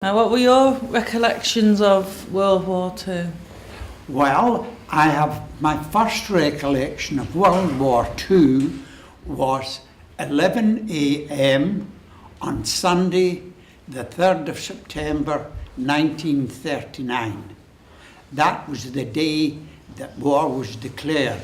Now, what were your recollections of World War II? Well, I have my first recollection of World War II was 11 a.m. on Sunday, the 3rd of September 1939. That was the day that war was declared.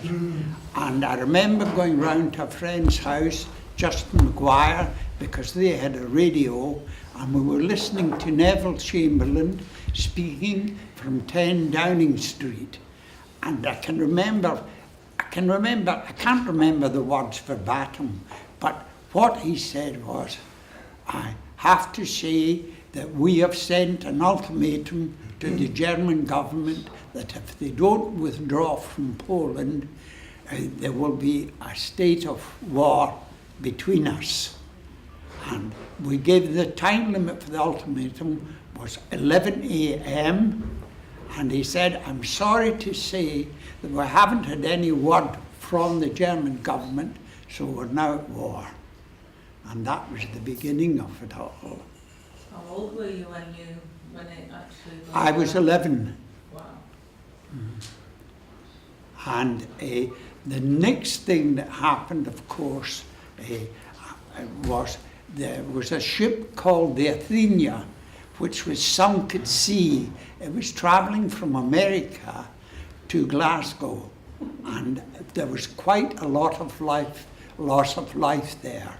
And I remember going round to a friend's house, Justin Maguire, because they had a radio, and we were listening to Neville Chamberlain speaking from 10 Downing Street. And I can't remember the words verbatim, but what he said was, I have to say that we have sent an ultimatum to the German government that if they don't withdraw from Poland, there will be a state of war between us. And we gave the time limit for the ultimatum was 11 a.m. And he said, I'm sorry to say that we haven't had any word from the German government, so we're now at war. And that was the beginning of it all. How old were you when it actually was? I was 11. Wow. And the next thing that happened, of course, was there was a ship called the Athenia, which was sunk at sea. It was travelling from America to Glasgow, and there was quite a lot of loss of life there.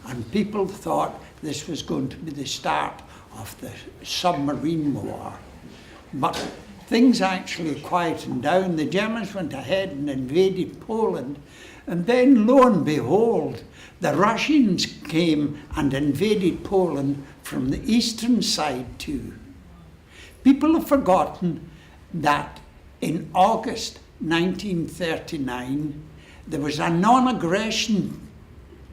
And people thought this was going to be the start of the submarine war. But things actually quietened down. The Germans went ahead and invaded Poland, and then lo and behold, the Russians came and invaded Poland from the eastern side too. People have forgotten that in August 1939, there was a non-aggression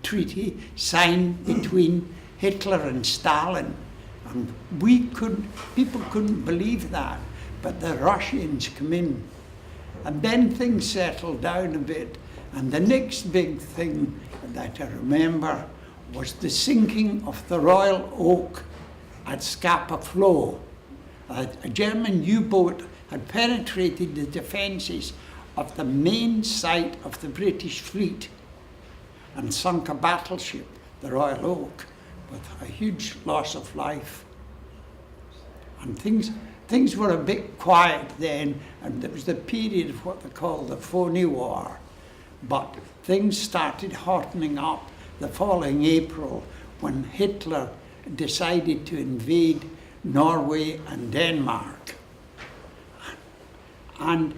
treaty signed between Hitler and Stalin. And people couldn't believe that, but the Russians come in. And then things settled down a bit. And the next big thing that I remember was the sinking of the Royal Oak at Scapa Flow. A German U-boat had penetrated the defences of the main site of the British fleet and sunk a battleship, the Royal Oak, with a huge loss of life. And things were a bit quiet then, and there was the period of what they call the phony war. But things started hottening up the following April when Hitler decided to invade Norway and Denmark. And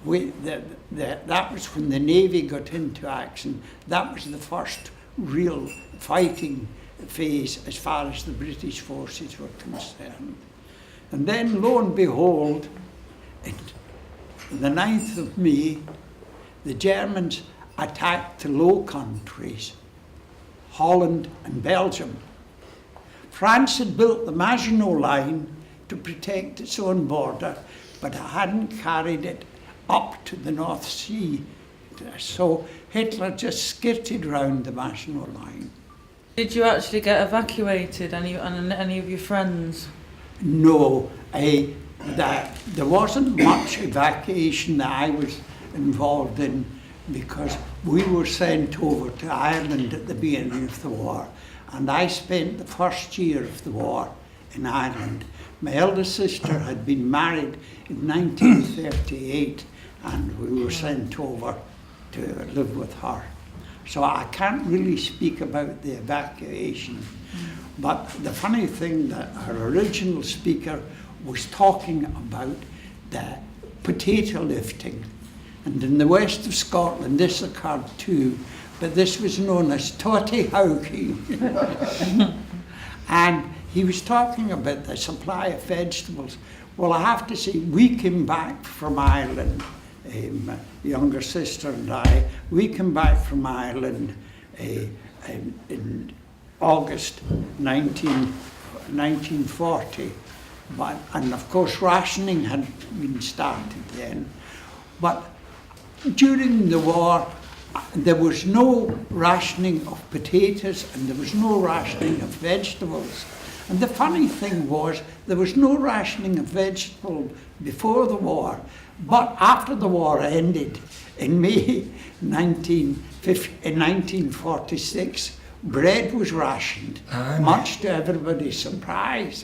that was when the Navy got into action. That was the first real fighting phase as far as the British forces were concerned. And then, lo and behold, on the 9th of May, the Germans attacked the Low Countries, Holland and Belgium. France had built the Maginot Line to protect its own border, but it hadn't carried it up to the North Sea. So Hitler just skirted round the Maginot Line. Did you actually get evacuated, any of your friends? No, there wasn't much evacuation that I was involved in, because we were sent over to Ireland at the beginning of the war, and I spent the first year of the war in Ireland. My eldest sister had been married in 1938, and we were sent over to live with her. So I can't really speak about the evacuation. But the funny thing that our original speaker was talking about the potato lifting. And in the west of Scotland this occurred too, but this was known as totty howking. And he was talking about the supply of vegetables. Well, I have to say, we came back from Ireland, my younger sister and I, we came back from Ireland in August 1940. And of course rationing had been started then. But during the war, there was no rationing of potatoes and there was no rationing of vegetables. And the funny thing was, there was no rationing of vegetable before the war, but after the war ended, in May 1946, bread was rationed, much to everybody's surprise.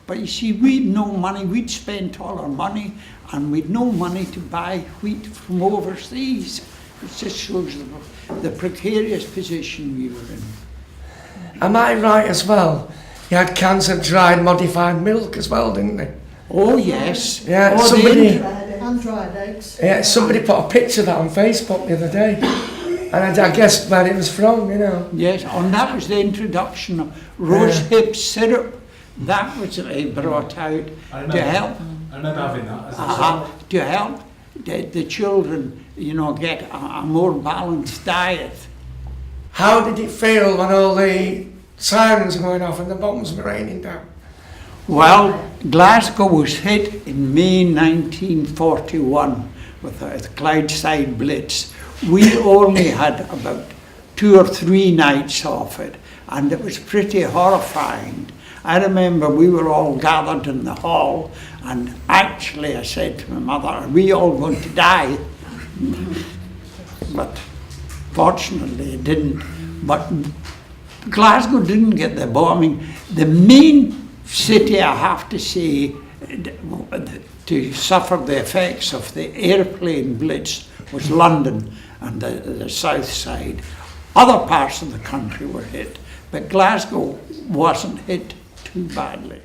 But you see, we'd no money, we'd spent all our money, and we'd no money to buy wheat from overseas. It just shows the precarious position we were in. Am I right as well? You had cans of dried modified milk as well, didn't they? Oh yes. Yeah, oh, somebody. And dried eggs. Yeah, somebody put a picture of that on Facebook the other day, and I guess where it was from, you know. Yes, and that was the introduction of rosehip syrup. That was brought out to help. I remember having that as a To help the children, you know, get a more balanced diet. How did it feel when all the sirens were going off and the bombs were raining down? Well, Glasgow was hit in May 1941 with the Clydeside Blitz. We only had about 2 or 3 nights off it, and it was pretty horrifying. I remember we were all gathered in the hall, and actually I said to my mother, "Are we all going to die?" But fortunately it didn't. But Glasgow didn't get the bombing. The main city, I have to say, to suffer the effects of the airplane blitz was London and the south side. Other parts of the country were hit, but Glasgow wasn't hit too badly.